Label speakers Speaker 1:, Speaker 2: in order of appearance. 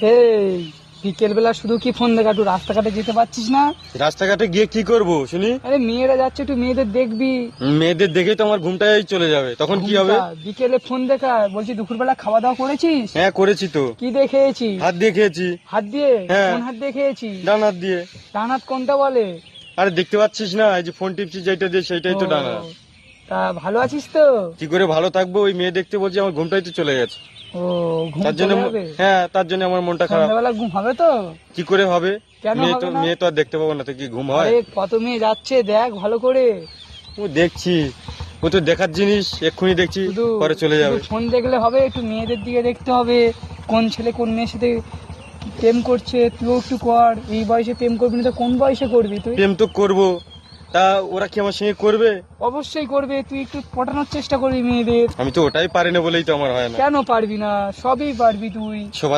Speaker 1: এই বিকেল বেলা শুধু কি ফোন দেখা, একটু রাস্তাঘাটে যেতে পারছিস না?
Speaker 2: রাস্তাঘাটে গিয়ে কি করব শুনি?
Speaker 1: আরে মেয়েরা যাচ্ছে, একটু মেয়েদের দেখবি।
Speaker 2: মেয়েদের দেখেই তো আমার ঘুমটাই চলে যাবে, তখন কি হবে?
Speaker 1: ঘুমটা, বিকেলে ফোন দেখা। বলছি দুপুরবেলা খাওয়া দাওয়া করেছিস?
Speaker 2: হ্যাঁ করেছি তো।
Speaker 1: কি দিয়ে খেয়েছিস?
Speaker 2: হাত দিয়ে খেয়েছি।
Speaker 1: হাত দিয়ে?
Speaker 2: হ্যাঁ।
Speaker 1: কোন হাত দিয়ে খেয়েছিস?
Speaker 2: ডান হাত দিয়ে।
Speaker 1: ডান হাত কোনটা বলে?
Speaker 2: আরে দেখতে পাচ্ছিস না, এই যে ফোন টিপছি যেটা দিয়ে সেইটাই তো
Speaker 1: ও,
Speaker 2: ডান হাত।
Speaker 1: তা ভালো আছিস তো?
Speaker 2: কি করে ভালো থাকবো, ওই মেয়ে দেখতে বলছি, আমার ঘুমটাই তো চলে গেছে।
Speaker 1: ও, ঘুম
Speaker 2: তার জন্য
Speaker 1: চলে যাবে?
Speaker 2: হ্যাঁ, তার জন্য আমার মনটা খারাপ।
Speaker 1: সন্ধ্যাবেলা ঘুম হবে তো?
Speaker 2: কি করে হবে?
Speaker 1: কেন
Speaker 2: মেয়ে
Speaker 1: হবে
Speaker 2: তো
Speaker 1: না?
Speaker 2: মেয়ে তো আর দেখতে পাবো না, তো কি ঘুম হয়?
Speaker 1: আরে কত মেয়ে যাচ্ছে, দেখ ভালো করে।
Speaker 2: ও দেখছি, ও তো দেখার জিনিস, এক্ষুনি দেখছি
Speaker 1: শুধু
Speaker 2: পরে চলে যাবে।
Speaker 1: শুধু ফোন দেখলে হবে, একটু মেয়েদের দিকে দেখতে হবে। কোন ছেলে কোন মেয়ের সাথে প্রেম করছে, তুইও একটু কর। এই বয়সে প্রেম করবি না তো কোন বয়সে করবি তুই?
Speaker 2: প্রেম তো করবো, তা ওরা কি আমার সঙ্গে করবে?
Speaker 1: অবশ্যই করবে, তুই একটু পটানোর চেষ্টা করবি মেয়েদের।
Speaker 2: আমি তো ওটাই পারি না বলেই তো আমার হয় না।
Speaker 1: কেন পারবি না? সবই পারবি তুই।
Speaker 2: সবার